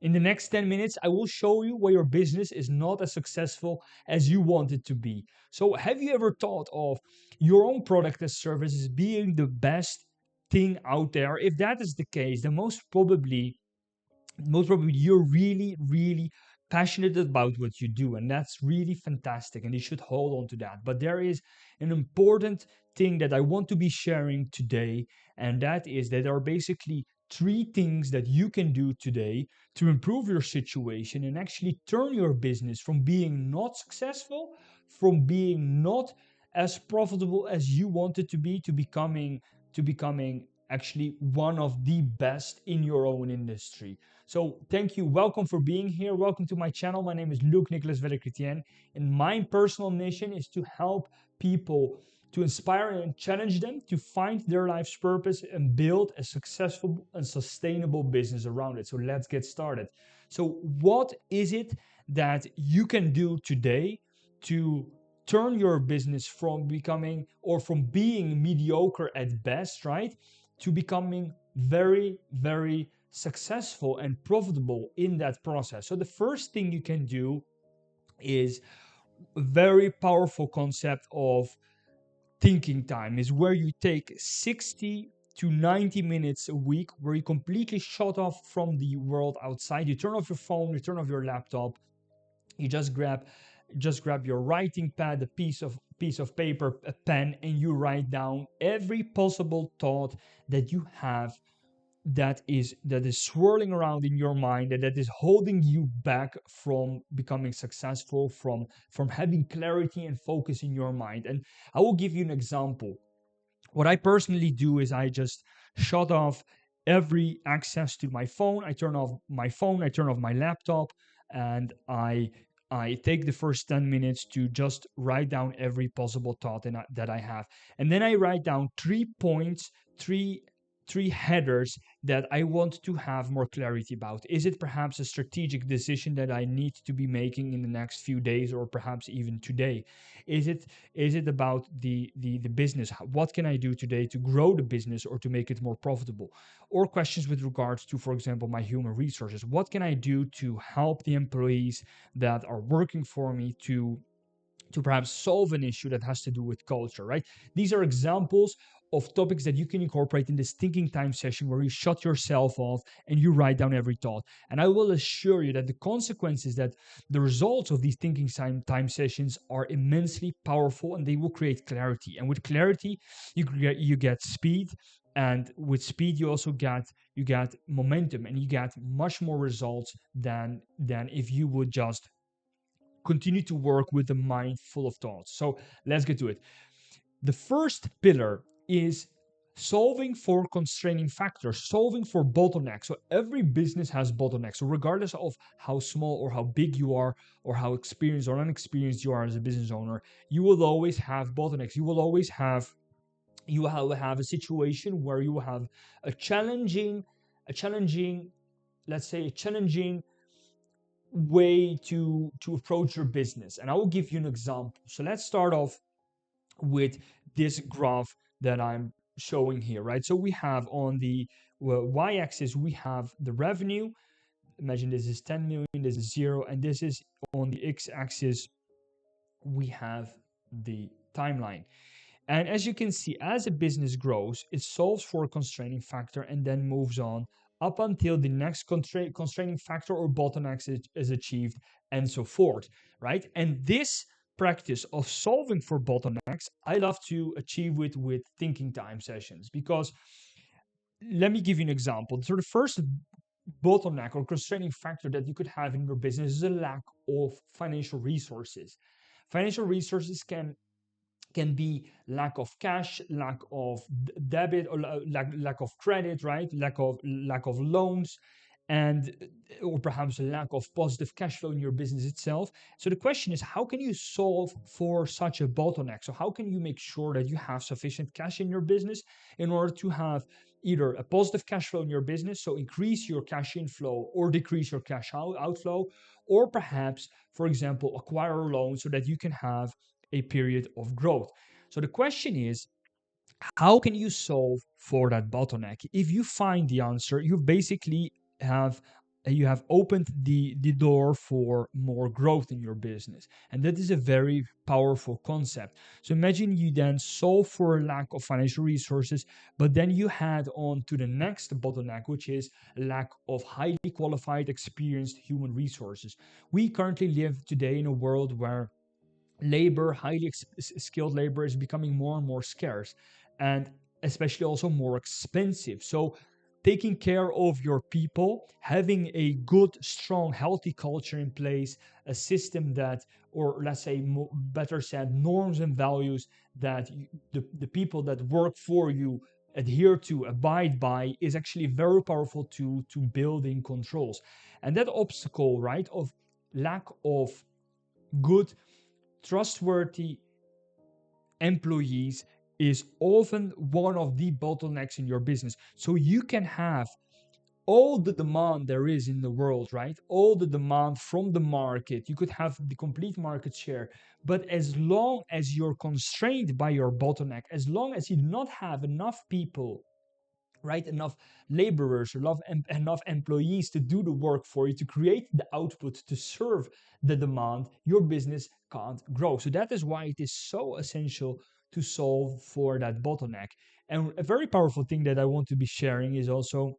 In the next 10 minutes, I will show you why your business is not as successful as you want it to be. So, have you ever thought of your own product as service as being the best thing out there? If that is the case, then most probably you're really, really passionate about what you do, and that's really fantastic, and you should hold on to that. But there is an important thing that I want to be sharing today, and that is that there are basically three things that you can do today to improve your situation and actually turn your business from being not successful, from being not as profitable as you want it to be, to becoming actually one of the best in your own industry. So thank you. Welcome for being here. Welcome to my channel. My name is Luc Nicolas Vedder-Chrétien, and my personal mission is to help people, to inspire and challenge them to find their life's purpose and build a successful and sustainable business around it. So let's get started. So what is it that you can do today to turn your business from becoming or from being mediocre at best, right, to becoming very, very successful and profitable in that process? So the first thing you can do is a very powerful concept of thinking time, is where you take 60 to 90 minutes a week where you completely shut off from the world outside. You turn off your phone, you turn off your laptop, you just grab your writing pad, a piece of paper, a pen, and you write down every possible thought that you have that is swirling around in your mind, and that is holding you back from becoming successful, from having clarity and focus in your mind. And I will give you an example. What I personally do is I just shut off every access to my phone. I turn off my phone, I turn off my laptop, and I take the first 10 minutes to just write down every possible thought that I have. And then I write down 3 points, three headers that I want to have more clarity about. Is it perhaps a strategic decision that I need to be making in the next few days, or perhaps even today? Is it about the business? What can I do today to grow the business or to make it more profitable? Or questions with regards to, for example, my human resources. What can I do to help the employees that are working for me to perhaps solve an issue that has to do with culture, right? These are examples of topics that you can incorporate in this thinking time session, where you shut yourself off and you write down every thought. And I will assure you that the consequences, that the results of these thinking time sessions are immensely powerful, and they will create clarity. And with clarity, you get speed, and with speed you get momentum, and you get much more results than if you would just continue to work with a mind full of thoughts. So let's get to it. The first pillar is solving for constraining factors, solving for bottlenecks. So every business has bottlenecks. So regardless of how small or how big you are, or how experienced or unexperienced you are as a business owner, you will always have bottlenecks. You will have a situation where you will have a challenging, let's say, a challenging way to approach your business. And I will give you an example. So let's start off with this graph that I'm showing here, right? So we have on the y-axis, we have the revenue. Imagine this is 10 million, this is 0, and this is on the x-axis, we have the timeline. And as you can see, as a business grows, it solves for a constraining factor and then moves on up until the next constraining factor or bottleneck is achieved, and so forth, right? And this practice of solving for bottlenecks, I love to achieve with thinking time sessions, because let me give you an example. So the first bottleneck or constraining factor that you could have in your business is a lack of financial resources. Financial resources can be lack of cash, lack of debit, or lack of credit, right? Lack of loans, and or perhaps a lack of positive cash flow in your business itself. So the question is, how can you solve for such a bottleneck? So how can you make sure that you have sufficient cash in your business in order to have either a positive cash flow in your business, so increase your cash inflow or decrease your cash outflow, or perhaps, for example, acquire a loan so that you can have a period of growth. So the question is, how can you solve for that bottleneck? If you find the answer, you basically have you have opened the door for more growth in your business. And that is a very powerful concept. So imagine you then solve for a lack of financial resources, but then you head on to the next bottleneck, which is lack of highly qualified, experienced human resources. We currently live today in a world where labor, highly skilled labor, is becoming more and more scarce, and especially also more expensive. So taking care of your people, having a good, strong, healthy culture in place, a system that, or let's say better said, norms and values that the people that work for you adhere to, abide by, is actually very powerful to building controls. And that obstacle, right, of lack of good, trustworthy employees is often one of the bottlenecks in your business. So you can have all the demand there is in the world, right? All the demand from the market. You could have the complete market share. But as long as you're constrained by your bottleneck, as long as you do not have enough people, right, enough laborers, enough employees to do the work for you, to create the output, to serve the demand, your business can't grow. So that is why it is so essential to solve for that bottleneck. And a very powerful thing that I want to be sharing is also,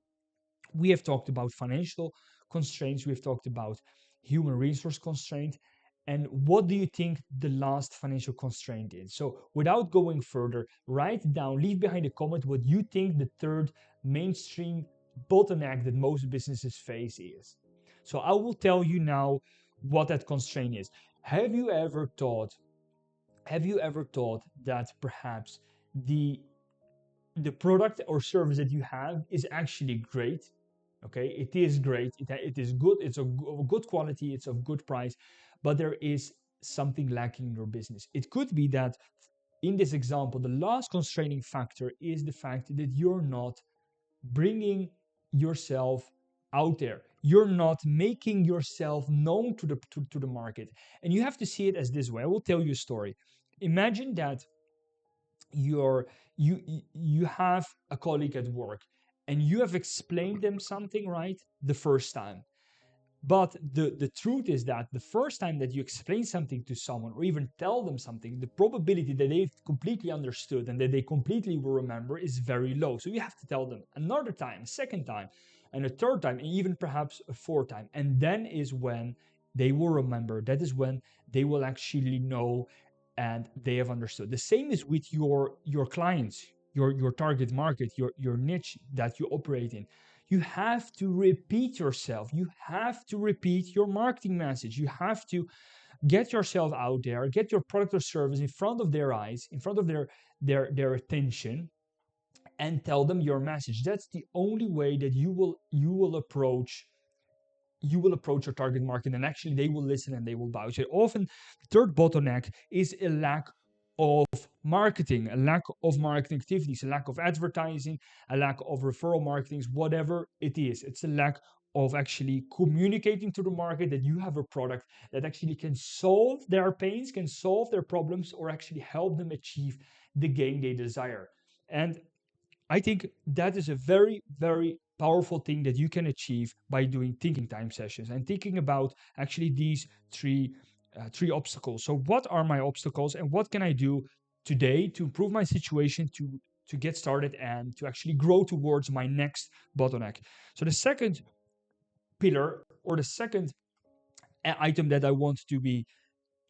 we have talked about financial constraints, we've talked about human resource constraint. And what do you think the last financial constraint is? So without going further, write down, leave behind a comment what you think the third mainstream bottleneck that most businesses face is. So I will tell you now what that constraint is. Have you ever thought, that perhaps the product or service that you have is actually great? Okay, it is great, it is good, it's of good quality, it's of good price, but there is something lacking in your business. It could be that in this example, the last constraining factor is the fact that you're not bringing yourself out there, you're not making yourself known to the market. And you have to see it as this way. I will tell you a story. Imagine that you're you have a colleague at work, and you have explained them something, right, the first time. But the truth is that the first time that you explain something to someone, or even tell them something, the probability that they've completely understood and that they completely will remember is very low. So you have to tell them another time, a second time, and a third time, and even perhaps a fourth time. And then is when they will remember. That is when they will actually know and they have understood. The same is with your clients, your target market, your niche that you operate in. You have to repeat yourself. You have to repeat your marketing message. You have to get yourself out there, get your product or service in front of their eyes, in front of their attention, and tell them your message. That's the only way that you will approach your target market, and actually they will listen and they will buy. So often the third bottleneck is a lack of marketing, a lack of marketing activities, a lack of advertising, a lack of referral marketings, whatever it is. It's a lack of actually communicating to the market that you have a product that actually can solve their pains, can solve their problems, or actually help them achieve the gain they desire. And I think that is a very, very powerful thing that you can achieve by doing thinking time sessions and thinking about actually these three obstacles. So, what are my obstacles, and what can I do today to improve my situation, to get started and to actually grow towards my next bottleneck? So, the second pillar, or the second item that I want to be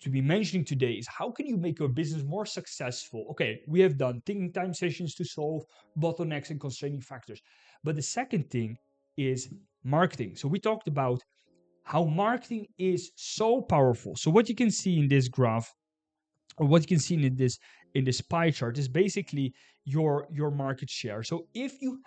mentioning today, is how can you make your business more successful? Okay, we have done thinking time sessions to solve bottlenecks and constraining factors. But the second thing is marketing. So we talked about how marketing is so powerful. So what you can see in this graph, or what you can see in this pie chart, is basically your market share. So if you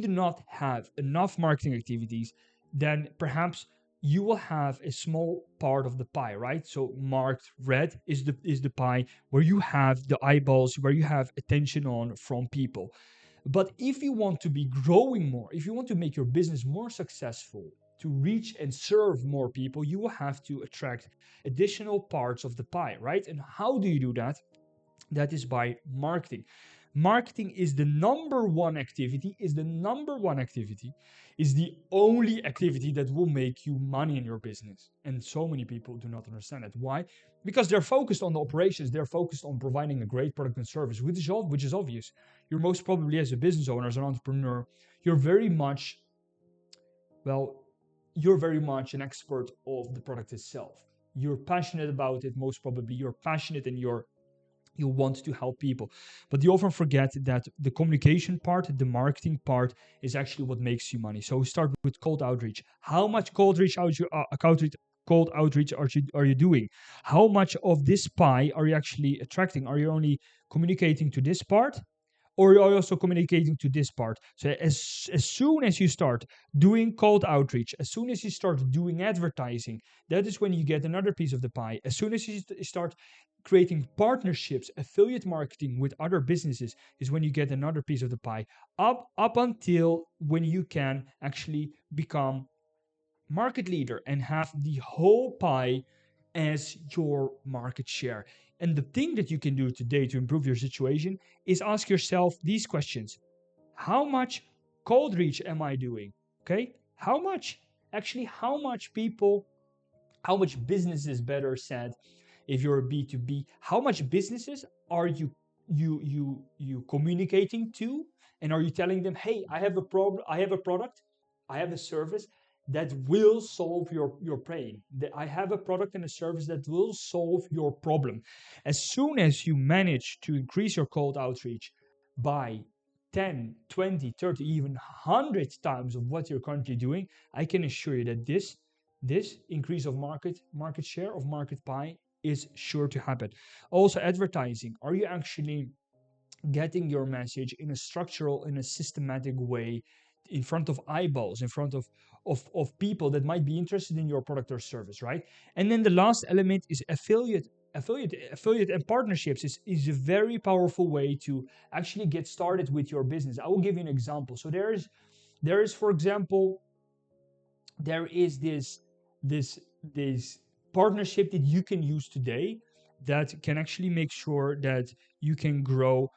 do not have enough marketing activities, then perhaps you will have a small part of the pie, right? So marked red is the pie where you have the eyeballs, where you have attention on from people. But if you want to be growing more, if you want to make your business more successful, to reach and serve more people, you will have to attract additional parts of the pie, right? And how do you do that? That is by marketing. Marketing is the number one activity, is the only activity that will make you money in your business. And so many people do not understand it. Why? Because they're focused on the operations, they're focused on providing a great product and service, which is obvious. You're most probably, as a business owner, as an entrepreneur, you're very much, well, you're very much an expert of the product itself. You're passionate about it, most probably. You're passionate and you want to help people, but you often forget that the communication part, the marketing part, is actually what makes you money. So we start with cold outreach. How much cold outreach are you doing? How much of this pie are you actually attracting? Are you only communicating to this part, or are you also communicating to this part? So as soon as you start doing cold outreach, as soon as you start doing advertising, that is when you get another piece of the pie. As soon as you start creating partnerships, affiliate marketing with other businesses, is when you get another piece of the pie, up until when you can actually become market leader and have the whole pie as your market share. And the thing that you can do today to improve your situation is ask yourself these questions. How much cold reach am I doing? Okay? How much? Actually, how much businesses, better said, if you're a B2B, how much businesses are you communicating to, and are you telling them, hey, I have a problem, I have a product, I have a service that will solve your pain, that I have a product and a service that will solve your problem. As soon as you manage to increase your cold outreach by 10, 20, 30, even 100 times of what you're currently doing, I can assure you that this increase of market share, of market pie, is sure to happen. Also, advertising. Are you actually getting your message in a structural, in a systematic way, in front of eyeballs, in front of people that might be interested in your product or service, right? And then the last element is affiliate and partnerships is a very powerful way to actually get started with your business. I will give you an example. So there is, for example, there is this partnership that you can use today that can actually make sure that you can grow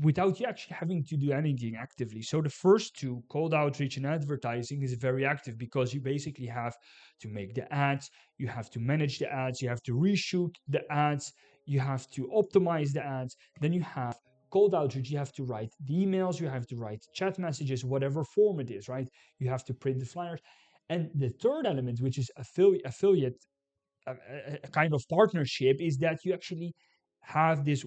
without you actually having to do anything actively. So the first two, cold outreach and advertising, is very active because you basically have to make the ads, you have to manage the ads, you have to reshoot the ads, you have to optimize the ads. Then you have cold outreach, you have to write the emails, you have to write chat messages, whatever form it is, right? You have to print the flyers. And the third element, which is affiliate, a kind of partnership, is that you actually have this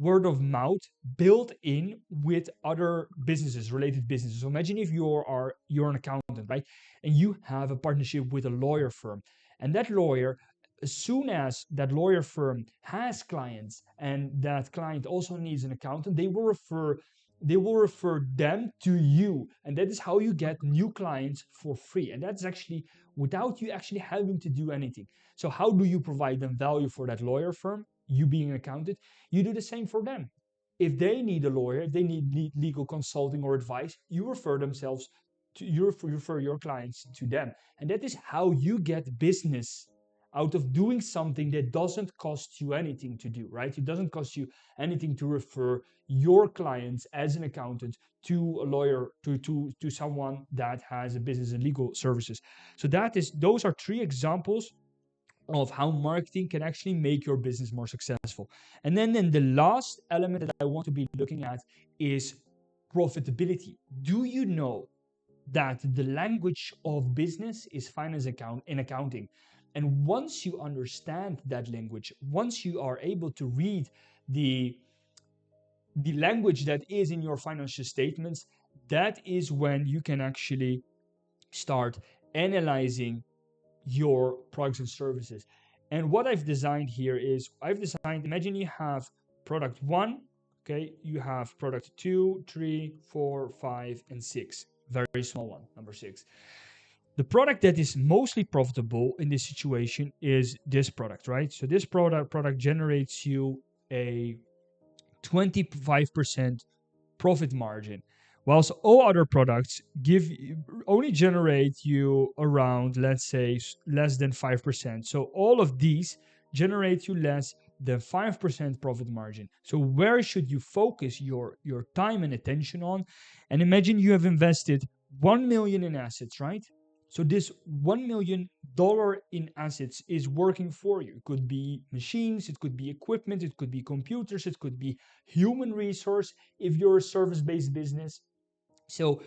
word of mouth built in with other businesses, related businesses. So imagine if you're an accountant, right? And you have a partnership with a lawyer firm. And that lawyer, as soon as that lawyer firm has clients and that client also needs an accountant, they will refer them to you. And that is how you get new clients for free. And that's actually without you actually having to do anything. So how do you provide them value for that lawyer firm? You being an accountant, you do the same for them. If they need a lawyer, if they need legal consulting or advice, you refer your clients to them. And that is how you get business out of doing something that doesn't cost you anything to do, right? It doesn't cost you anything to refer your clients as an accountant to a lawyer, to someone that has a business and legal services. So those are three examples of how marketing can actually make your business more successful. And then the last element that I want to be looking at is profitability. Do you know that the language of business is finance and accounting? And once you understand that language, once you are able to read the language that is in your financial statements, that is when you can actually start analyzing your products and services. And what I've designed here is imagine you have product one, okay, you have product 2, 3, 4, 5, and 6. Very small one, number 6. The product that is mostly profitable in this situation is this product, right? So this product generates you a 25% profit margin, whilst all other products only generate you around, let's say, less than 5%. So all of these generate you less than 5% profit margin. So where should you focus your time and attention on? And imagine you have invested 1 million in assets, right? So this $1 million in assets is working for you. It could be machines, it could be equipment, it could be computers, it could be human resource if you're a service-based business. So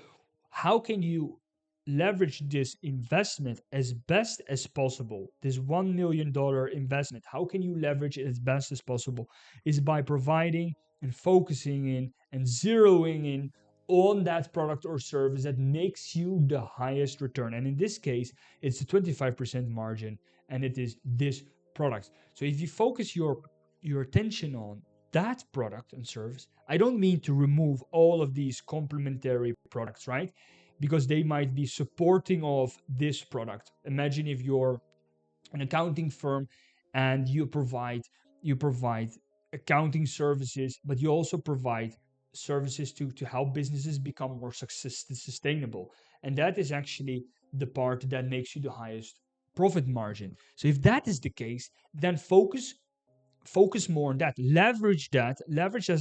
how can you leverage this investment as best as possible? This $1 million investment, how can you leverage it as best as possible? Is by providing and focusing in and zeroing in on that product or service that makes you the highest return. And in this case, it's a 25% margin, and it is this product. So if you focus your attention on that product and service, I don't mean to remove all of these complementary products, right? Because they might be supporting of this product. Imagine if you're an accounting firm and you provide accounting services, but you also provide services to help businesses become more sustainable. And that is actually the part that makes you the highest profit margin. So if that is the case, then focus more on that. Leverage that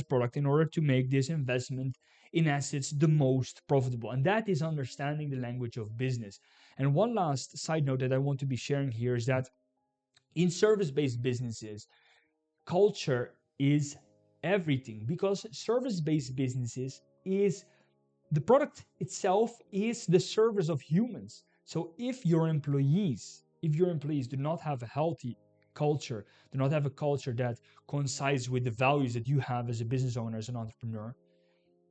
product in order to make this investment in assets the most profitable. And that is understanding the language of business. And one last side note that I want to be sharing here is that in service-based businesses, culture is everything, because service-based businesses is the product itself is the service of humans. So if your employees do not have a healthy culture, do not have a culture that coincides with the values that you have as a business owner, as an entrepreneur,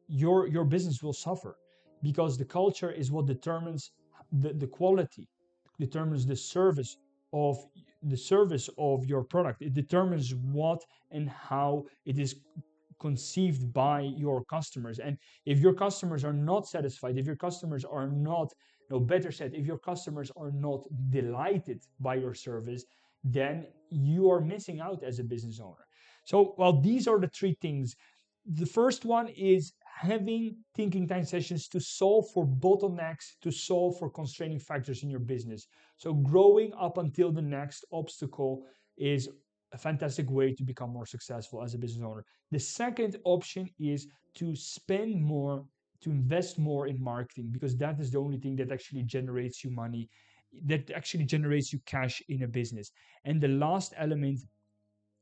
your business will suffer, because the culture is what determines the quality, determines of the service of your product. It determines what and how it is conceived by your customers. And if your customers are not satisfied, if your customers are not, no, better said, if your customers are not delighted by your service, then you are missing out as a business owner. So, well, these are the three things. The first one is having thinking time sessions to solve for bottlenecks, to solve for constraining factors in your business. So growing up until the next obstacle is a fantastic way to become more successful as a business owner. The second option is to spend more, to invest more in marketing, because that is the only thing that actually generates you money, that actually generates you cash in a business. And the last element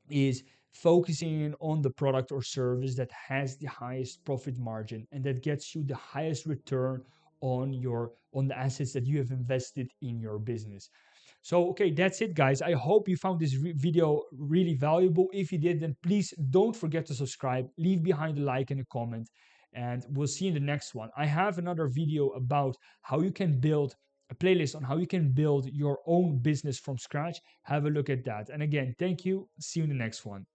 is focusing in on the product or service that has the highest profit margin and that gets you the highest return on the assets that you have invested in your business. So, okay, that's it, guys. I hope you found this video really valuable. If you did, then please don't forget to subscribe, leave behind a like and a comment, and we'll see you in the next one. I have another video about how you can build a playlist on how you can build your own business from scratch. Have a look at that. And again, thank you. See you in the next one.